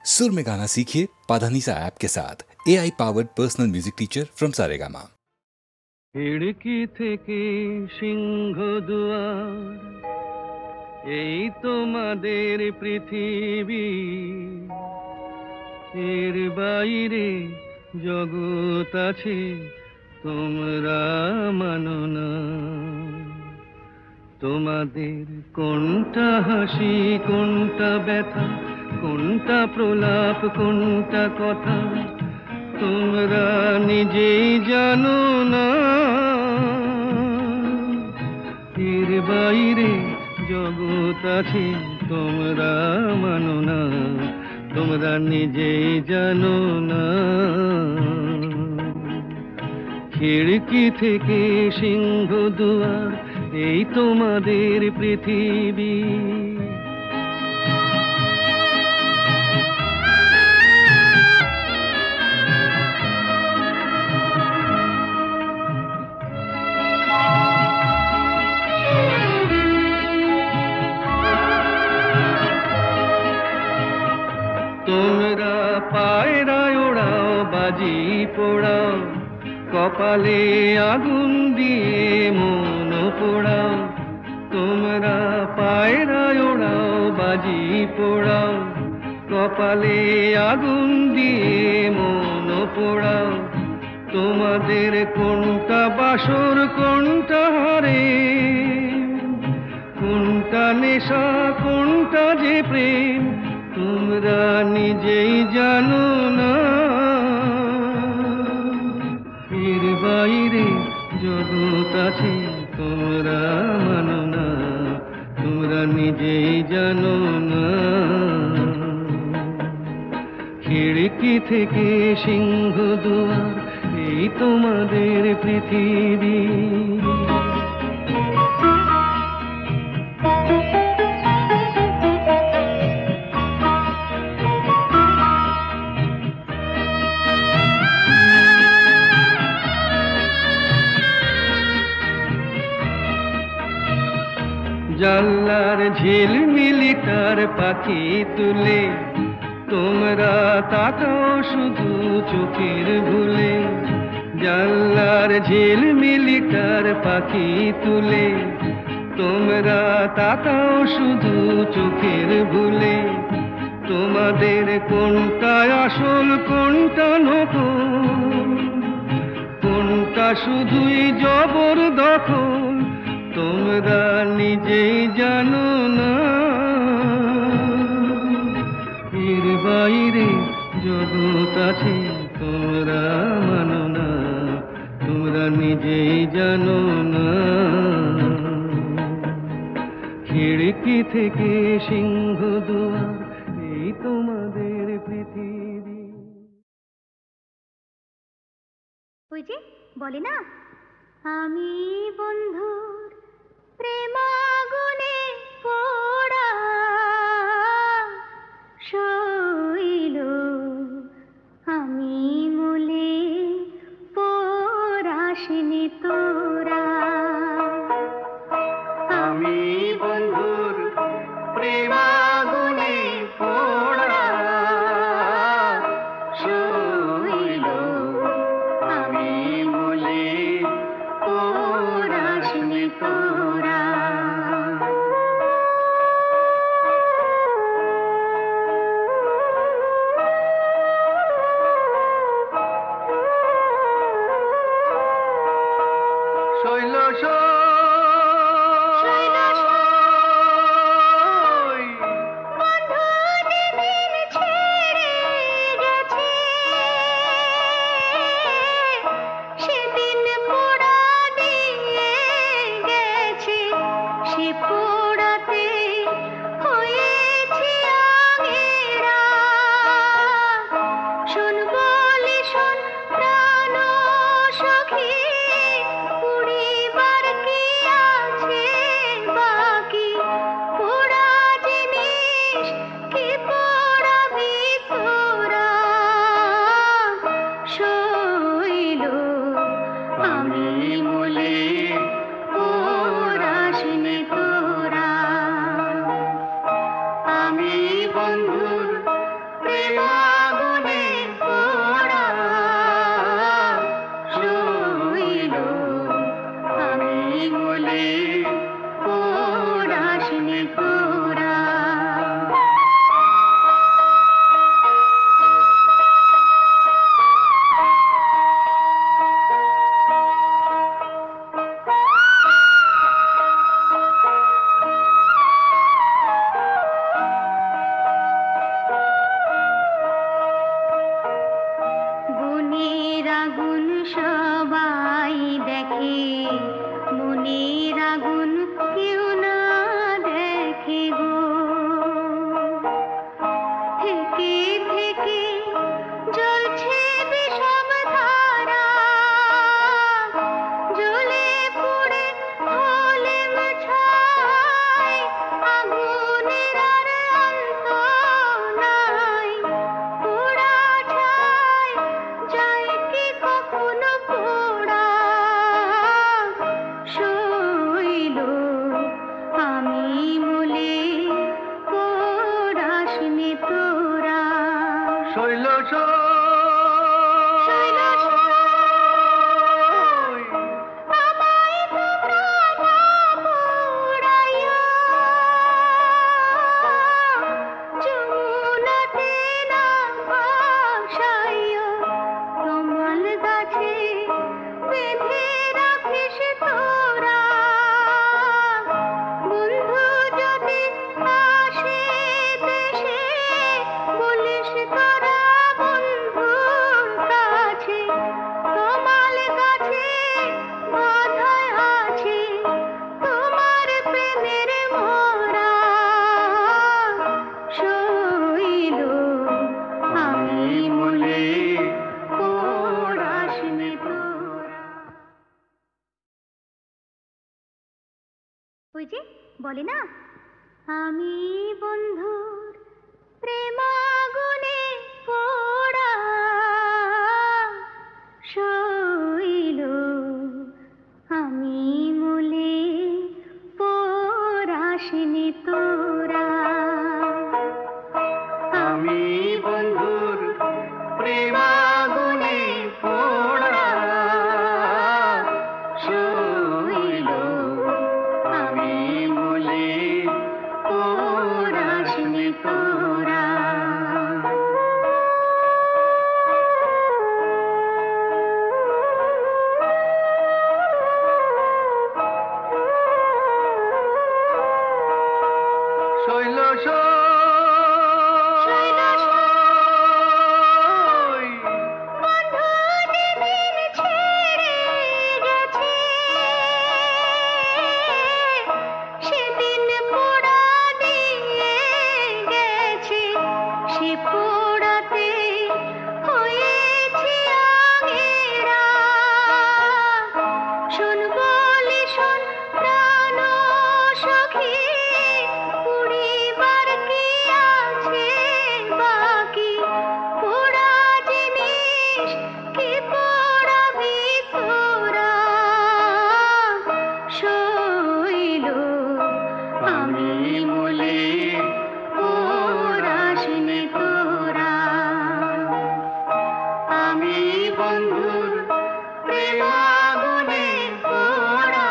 सुर में गाना सीखिए पाधानीसा ऐप के साथ। AI powered personal music teacher from Saregama. खिड़की থেকে সিংহ দুয়ার, এই তোমাদের পৃথিবী, এর বাইরে জগৎ আছে তোমরা মানো না। তোমাদের কোনটা হাসি কোনটা ব্যথা, কোনটা প্রলাপ কোনটা কথা, তোমরা নিজেই জানো না। এর বাইরে জগৎ আছে তোমরা মানো না, তোমরা নিজেই জানো না। খিড়কি থেকে সিংহ দুয়ার, এই তোমাদের পৃথিবী। তোমরা পায়রায় ওড়াও, বাজি পোড়াও, কপালে আগুন দিয়ে মন পোড়াও। তোমরা পায়রায় ওড়াও, বাজি পোড়াও, কপালে আগুন দিয়ে মন পোড়াও। তোমাদের কোনটা বাসর কোনটা হারে, কোনটা নেশা কোনটা যে প্রেম, তোমরা নিজেই জানো না। এর বাইরে জগৎ আছে তোমরা মানো না, তোমরা নিজেই জানো না। খিড়কি থেকে সিংহ দুয়ার, এই তোমাদের পৃথিবী। জানলার ঝিলমিলি তার পাখি তুলে, তোমরা তাকাও শুধু চোখের ভুলে। জানলার ঝিলমিলি তার পাখি তুলে, তোমরা তাকাও শুধু চোখের ভুলে। তোমাদের কোনটা আসল কোনটা নকল, কোনটা শুধুই জবরদখল, তোমরা নিজেই জানো না। এর বাইরে জগৎ আছে তোমরা মানো না, তোমরা নিজেই জানো না। খিড়কি থেকে সিংহ দুয়ার, এই তোমাদের পৃথিবী। ওই যে বলে না, আমি বন্ধুর প্রেমাগুনে পোড়া, শৈল আমি মূলে পরাশিনি তোরা। আমি বন্ধুর প্রেমাগুনে পোড়া, শৈল আমি মূলে পরাশিনি তোরা। সবাই দেখে মনের আগুন কেউ না দেখে গো থেকে থেকে জ্বলছে বিষম ধারা জ্বলে পুড়ে হলে ছাই আগুনের আর অন্ত নাই পোড়া ছাই যায় কি কখনো পোড়া শৈল আমি মলে পোড়াসনি তোরা শৈল শৈল আমায় তোমরা না পোড়াইও যমুনাতে না ভাসাইও কমল গাছে বেঁধে রাখিস তোরা বন্ধু যদি আসে দেশে বলিস তোরা বন্ধুর কাছে কমল গাছে বাঁধায় আছে তোমার প্রেমের মোরা শৈল আমি মলে পোড়াসনি তোরা ওই যে বলে না আমি বন্ধুর প্রেমাগুনে পোড়া শৈল আমি মলে পোড়াসনি তোরা আমি বন্ধুর প্রেমাগুনে পোড়া শৈল আমি মলে পোড়াসনি তোরা শৈল শৈল বন্ধু যেদিন ছেড়ে গেছে সেদিন পোড়া দিয়ে গেছে সে পোড়াতে হয়েছে আগেরা শোন বলি শোন প্রাণ সখী পুড়িবার কি আছে বাকি পোড়া জিনিস কি পোড়াবি তোরা শৈল আমি মলে পোড়াসনি তোরা আমি বন্ধুর প্রেমাগুনে পোড়া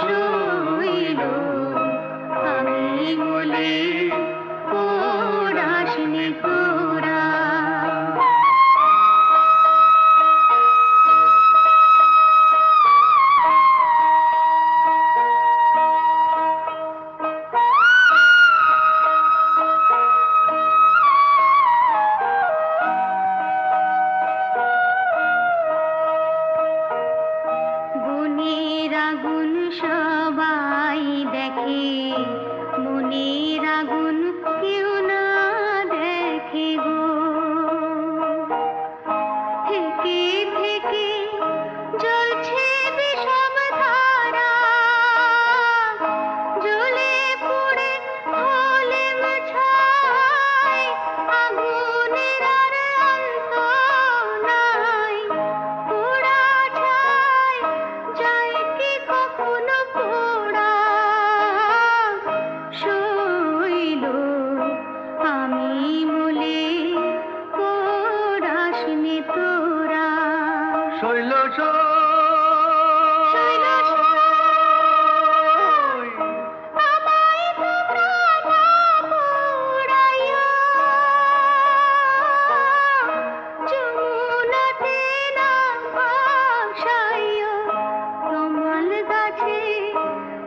শৈল আমি মলে পোড়াসনি তোরা গুণের আগুন সবাই দেখে মনের আগুন কেউ না দেখে গো থেকে থেকে জ্বলছে বিষম ধারা জ্বলে পুড়ে হলে ছাই আগুনের আর অন্ত নাই পোড়া ছাই যায় কি কখনো পোড়া শৈল আমি মলে পোড়াসনি তোরা শৈল শৈল আমায় তোমরা না পোড়াইও যমুনাতে না ভাসাইও কমল গাছে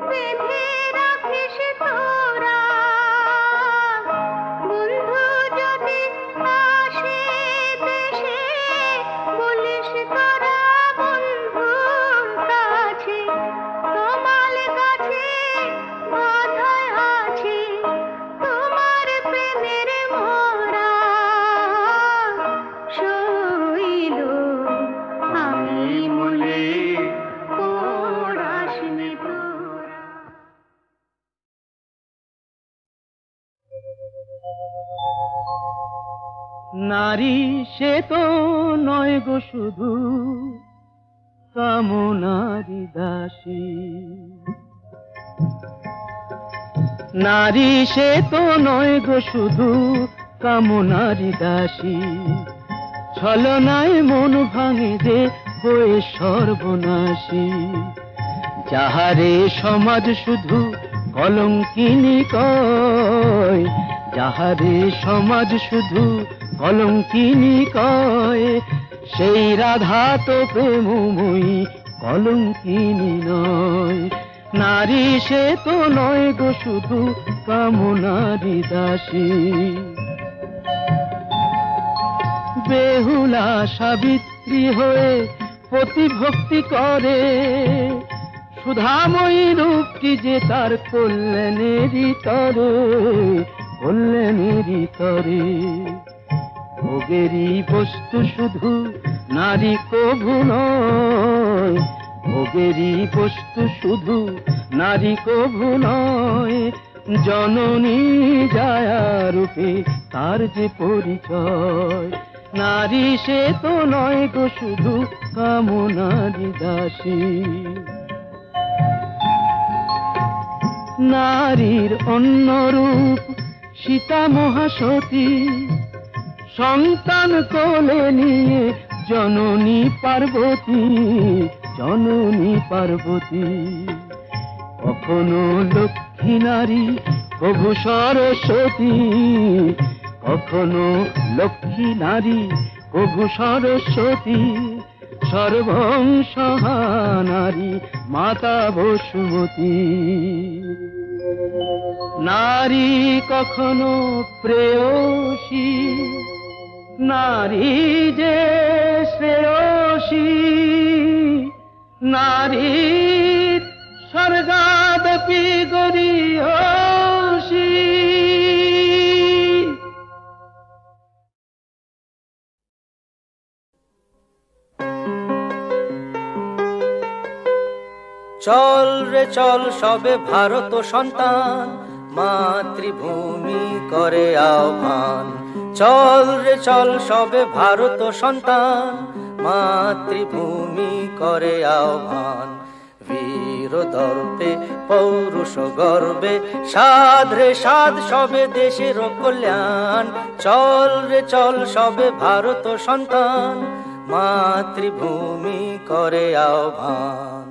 বেঁধে রাখিস তোরা বন্ধু যদি আসে দেশে নারী সে তো নয় গো শুধু কামনারি দাসী, নারী সে তো নয় গো শুধু কামনারি দাসী, ছলনায় মন ভাঙে যে হয়ে সর্বনাশী, যাহারে সমাজ শুধু কলঙ্কিনী কয়, যাহারে সমাজ শুধু কলঙ্কিনী কয়, সেই রাধা তো প্রেমময়ী কলঙ্কিনী নয়। নারী সে তো নয় গো শুধু কামনারি দাসী। বেহুলা সাবিত্রী হয়ে প্রতিভক্তি করে, সুধাময়ী রূপটি যে তার কল্যাণেরই তরে, কল্যাণেরই তরে। ভোগেরই বস্তু শুধু নারী কভু নয়, ভোগেরই বস্তু শুধু নারী কভু নয়, জননী জায়া রূপে তার যে পরিচয়। নারী সে তো নয় গো শুধু কামনারি দাসী। নারীর অন্য রূপ সীতা মহাসতী, সন্তান কোলে নিয়ে জননী পার্বতী, জননী পার্বতী। কখনো লক্ষ্মী নারী প্রভু সরস্বতী, কখনো লক্ষ্মী নারী প্রভু সরস্বতী, সর্বংসহা নারী মাতা বসুমতী। নারী কখনো প্রেয়সী, নারী যে শ্রেয়সী, নারীর স্বর্গাদপি গরীয়সী। চল রে চল সবে ভারত সন্তান, মাতৃভূমি করে আহ্বান। চল রে চল সবে ভারত সন্তান, মাতৃভূমি করে আহ্বান। বীর দর্পে পৌরুষ গর্বে সাধ রে সাধ সবে দেশের কল্যাণ। চল রে চল সবে ভারত সন্তান, মাতৃভূমি করে আহ্বান।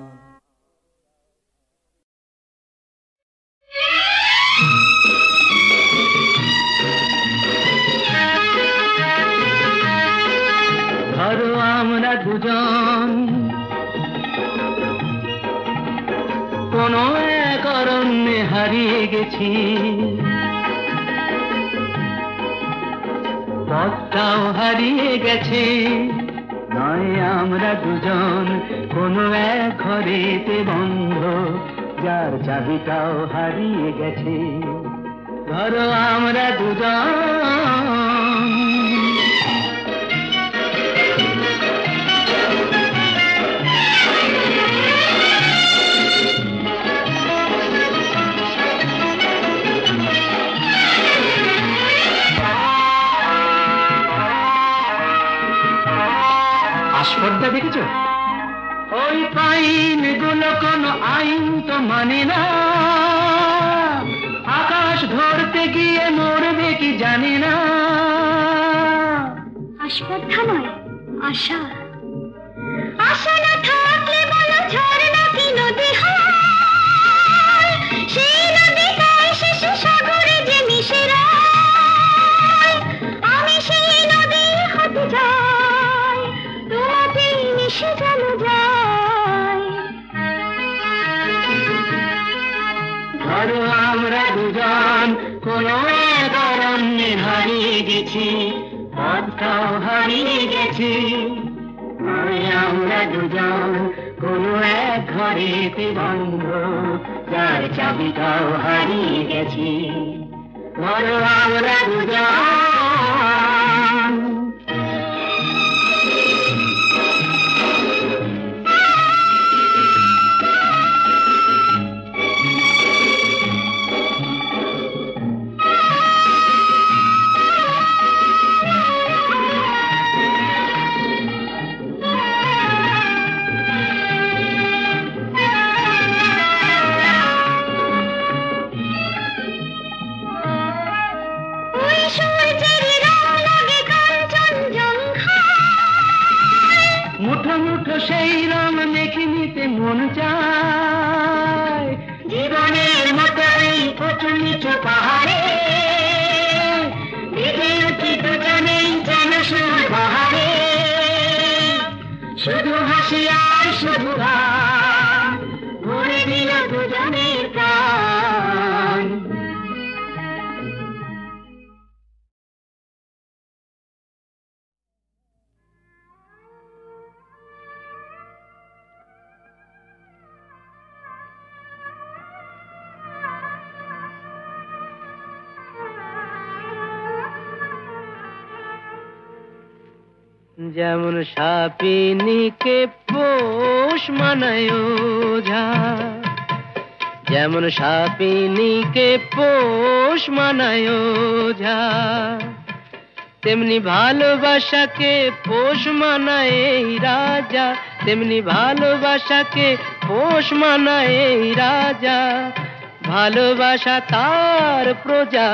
ধরো আমরা দুজন কোন এক অরণ্যে হারিয়ে গেছি, পথটাও হারিয়ে গেছে। নয় আমরা দুজন কোন এক ঘরেতে বন্ধ, যার চাবিটাও হারিয়ে গেছে। ধরো আমরা দুজন আস্পর্ধা দেখেছ? ওই পাইন গুলো কোনো আইন তো মানে না, আকাশ ধরতে গিয়ে মরবে কি জানে না। আস্পর্ধা নয়, আশা। আশা না থাকলে বলো ঝর্ণা কি নদী হয়, সেই নদীটাই শেষে সাগরে যে মিশে যায়। আমি সেই নদী হতে যাই, তোমাতে মিশে যেন যাই। ধরো আমরা দুজন কোনো এক অরণ্যে হারিয়ে গেছি, পথটাও হারিয়ে গেছি। আমরা দুজন কোনো এক ঘরেতে বন্ধ, যার চাবিটাও হারিয়ে গেছি। ধরো আমরা দুজন সেই রং মেখে নিতে মন চায় জীবনের মতো এই উঁচু নিচু পাহাড়ে দেখে উঠি দুজনেই যেন শুধু পাহাড়ে শুধু হাসি আর শুধু গান ভরে দিল দুজনের প্রাণ যেমন সাপিনীকে পোষ মানায় ওঝা যেমন সাপিনীকে পোষ মানায় ওঝা তেমনি ভালোবাসাকে পোষ মানায় এই রাজা তেমনি ভালোবাসাকে পোষ মানায় এই রাজা ভালোবাসা তার প্রজা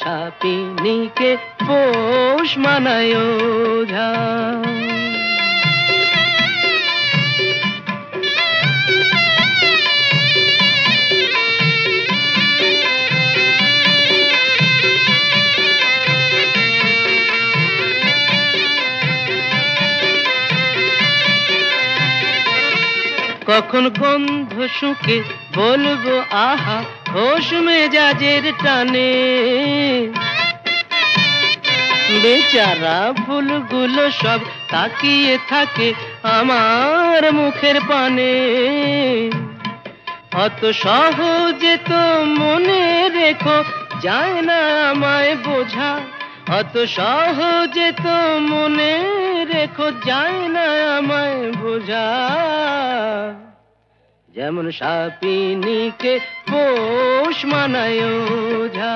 সাপিনীকে পোষ মানায় ওঝা কখন গন্ধ শুকে বলবো আহা হোশ মেজাজের টানে বেচারা ফুলগুলো সব তাকিয়ে থাকে আমার মুখের পানে অত সহজে তো মনে রেখো যায় না আমায় বোঝা অত সহজে তো মনে রেখো যায় না আমায় বোঝা যেমন সাপিনীকে পোষ মানায় ওঝা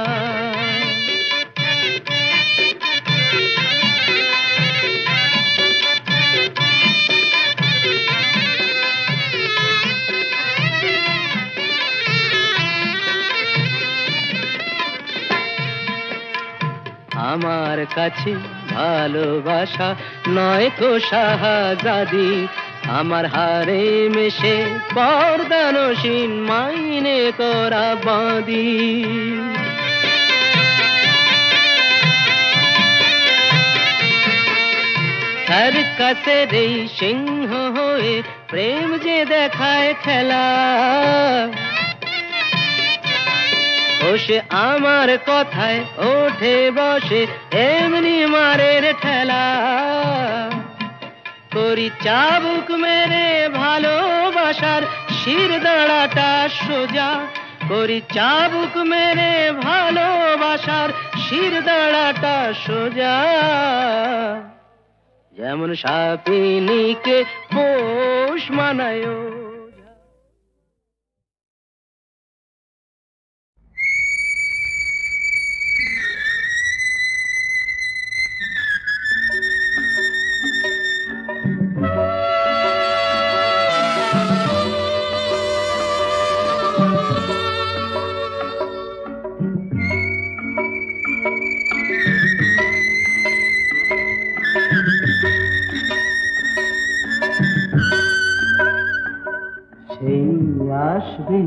আমার কাছে ভালোবাসা নয় তো শাহজাদি আমার হারে মেশে পর্দানসীন মাইনে করা বাঁধি সার্কাসের এই সিংহ হয়ে প্রেম যে দেখায় খেলা ও সে আমার কথায় ওঠে বসে এমনি মারের ঠেলা করি চাবুক মেরে ভালোবাসার শির দাঁড়াটা সোজা করি চাবুক মেরে ভালোবাসার শির দাঁড়াটা সোজা যেমন সাপিনীকে পোষ মানায় আসবে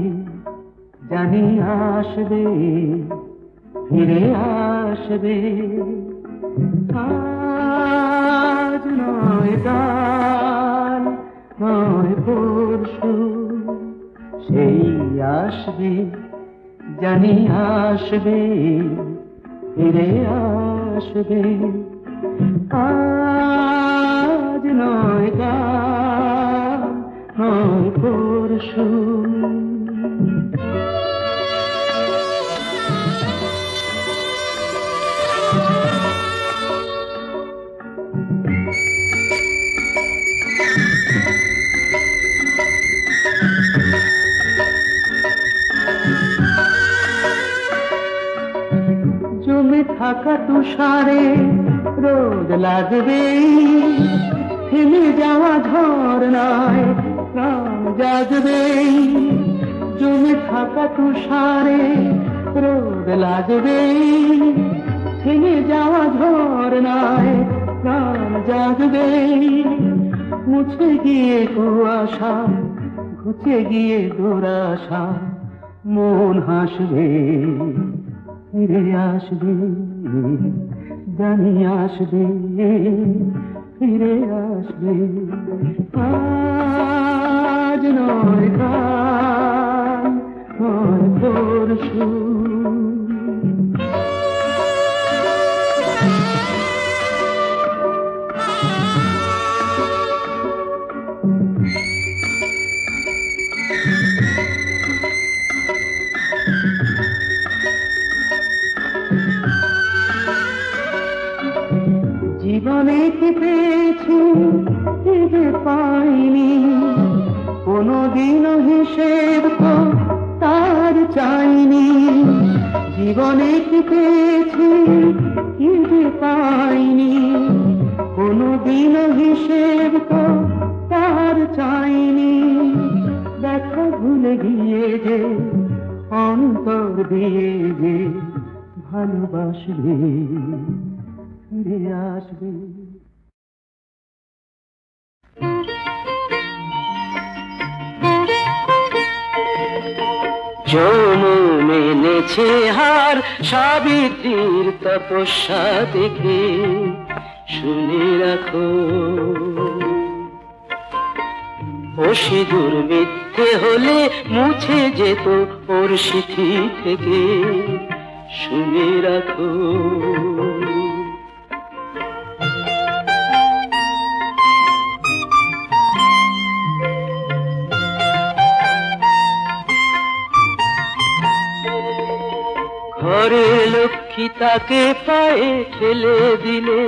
জানি আসবে ফিরে আসবে আজ নয় কাল নয় পরশু সেই আসবে জানি আসবে ফিরে আসবে আজ নয় কাল নয় পরশু জমে থাকা তুষারে রোদ লাগবে থেমে যাওয়া ঝরনায় প্রাণ জাগবে জমে থাকা তুষারে রোদ লাগবে থেমে যাওয়া ঝরনায় প্রাণ জাগবে মুছে গিয়ে কুয়াশা, ঘুচে গিয়ে দুরাশা, মন হাসবে, ফিরে আসবে, জানি আসবে, ফিরে আসবে। আজ নয় কাল, নয় পরশু। জীবনে কি পেয়েছি, কি যে পাইনি, কোনদিনও হিসেব তো তার চাইনি। জীবনে কি পেয়েছি, কি যে পাইনি, কোনদিনও হিসেব তো তার চাইনি। দেখা ভুলে গিয়ে যে অন্তর দিয়ে যে ভালোবাসবে, ফিরে আসবে। যৌন এনেছে হার সাবিত্রীর তপস্যা দেখে, শুনে রাখো ও সিঁদুর মিথ্যে হলে মুছে যেত ওর সিঁথি থেকে, শুনে রাখো। ঘরে লক্ষ্মী তাকে পায়ে ঠেলে দিলে,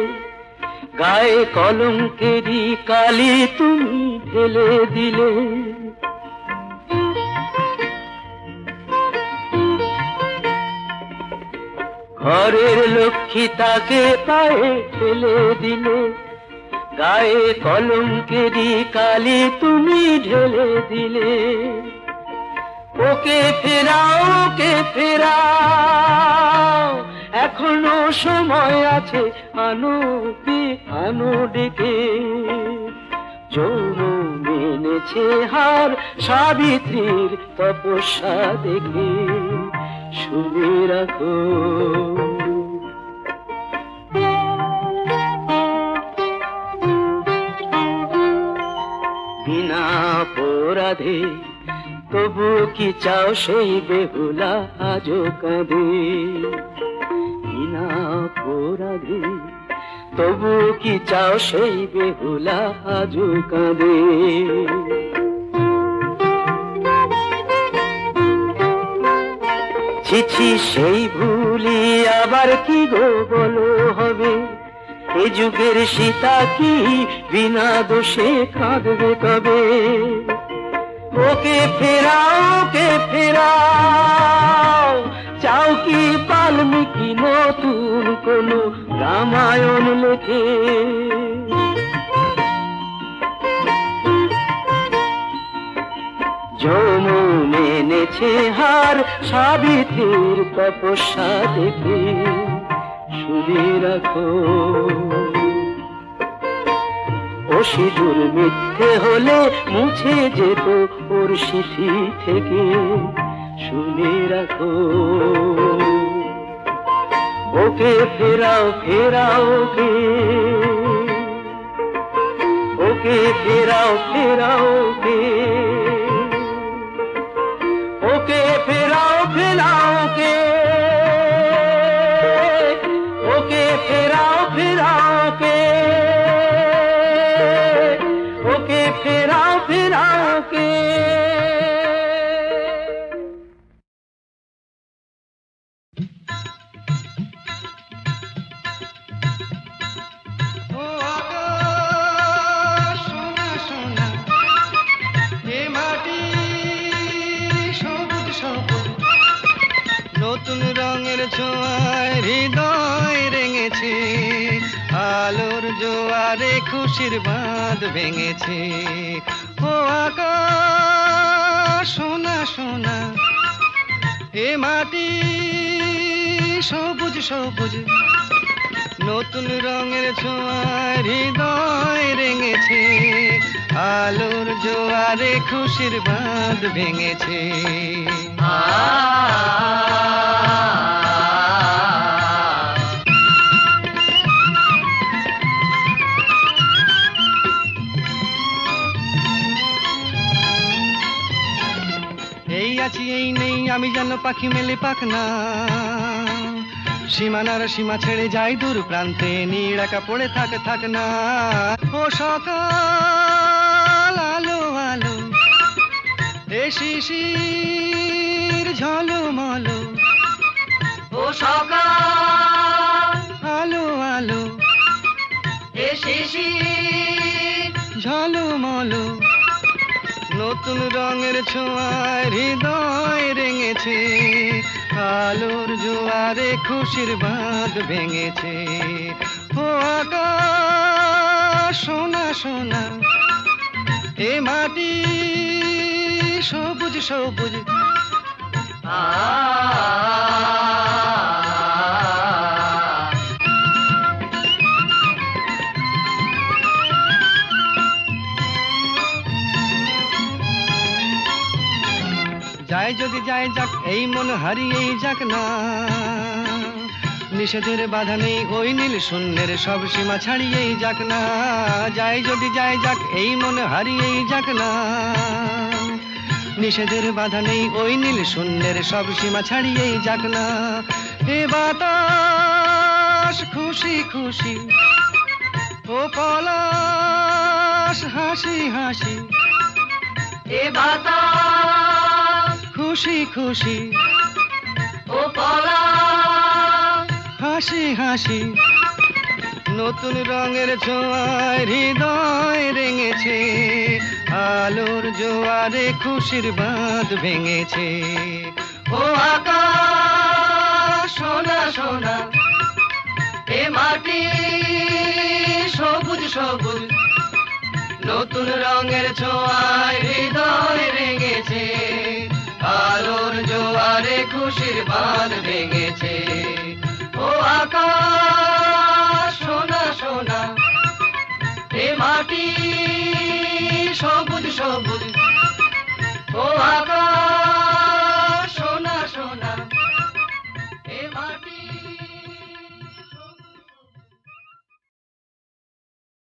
গায়ে কলঙ্কেরই কালি তুমি ঢেলে দিলে। ঘরের লক্ষ্মী তাকে পায়ে ঠেলে দিলে, গায়ে কলঙ্কেরই কালি তুমি ঢেলে দিলে। ওকে ফেরাও, ওকে ফেরাও, এখনো সময় আছে, আনো কি আনো ডেকে। যৌন মেনেছে হার সাবিত্রীর তপস্যা দেখে, শুনে রাখো। বিনা অপরাধে তবু কি চাও সেই বেহুলা আজো কাঁদে। বিনা অপরাধে তবু কি চাও সেই বেহুলা আজো কাঁদে। ছিছি সেই ভুলি আবার কি গো বলো হবে, এ যুগের সীতা কি বিনা দোষে কাঁদবে কবে। ওকে ফেরাও, ওকে ফেরাও, চাও কি বাল্মীকি নতুন কোন রামায়ণ লেখে। যৌন এনেছে হার সাবিত্রীর তপস্যা দেখে, শুনে রাখো। ও সিঁদুর মিথ্যে হলে মুছে যেত ওর সিঁথি থেকে, শুনে রাখো। ওকে ফেরাও, ফেরাও ওকে, ওকে ফেরাও, ফেরাও ওকে, ওকে ফেরাও, ফেরাও ওকে, ওকে ফেরাও, ফেরাও ওকে, ওকে ফেরাও, ফেরাও ওকে। নতুন রঙের ছোঁয়ায় হৃদয় রেঙেছে, আলোর জোয়ারে খুশির বাঁধ ভেঙেছে। ও আকাশ সোনা সোনা, এ মাটি সবুজ সবুজ। নতুন রঙের ছোঁয়ায় হৃদয় রেঙেছে, আলোর জোয়ারে খুশির বাঁধ ভেঙেছে। এই আছি এই নেই আমি যেন পাখি মেলে পাখনা, সীমানার সীমা ছেড়ে যাই দূর প্রান্তে, নীড় একা পড়ে থাক না। ও সকাল আলো আলো, এ শিশির ঝলমলো, ও সকাল আলো আলো, এ শিশির ঝলমলো, নতুন রঙের ছোঁয়ায় হৃদয় রেঙেছে, আলোর জোয়ারে খুশির বাঁধ ভেঙেছে। ও আকাশ সোনা সোনা, এ মাটি সবুজ সবুজ, যাই যদি যাই যাক এই মন হারিয়েই যাক না, নিষেধের বাধা নেই ওই নীল শূন্যের সব সীমা ছাড়িয়েই যাক না। যাই যদি যাই যাক এই মন হারিয়েই যাক না, নিষেধের বাধা নেই ওই নীল শূন্যের সব সীমা ছাড়িয়েই যাক না। এ বাতাস খুশি খুশি, ও পলাশ হাসি হাসি, এ বাতাস খুশি খুশি, ও পলাশ হাসি হাসি, নতুন রঙের ছোঁয়ায় হৃদয় রেঙেছে, আলোর জোয়ারে খুশির বাঁধ ভেঙেছে। ও আকাশ সোনা সোনা, এ মাটি সবুজ সবুজ, নতুন রঙের ছোঁয়ায় হৃদয় রেঙেছে, আলোর জোয়ারে খুশির বাঁধ ভেঙেছে। ও আকাশ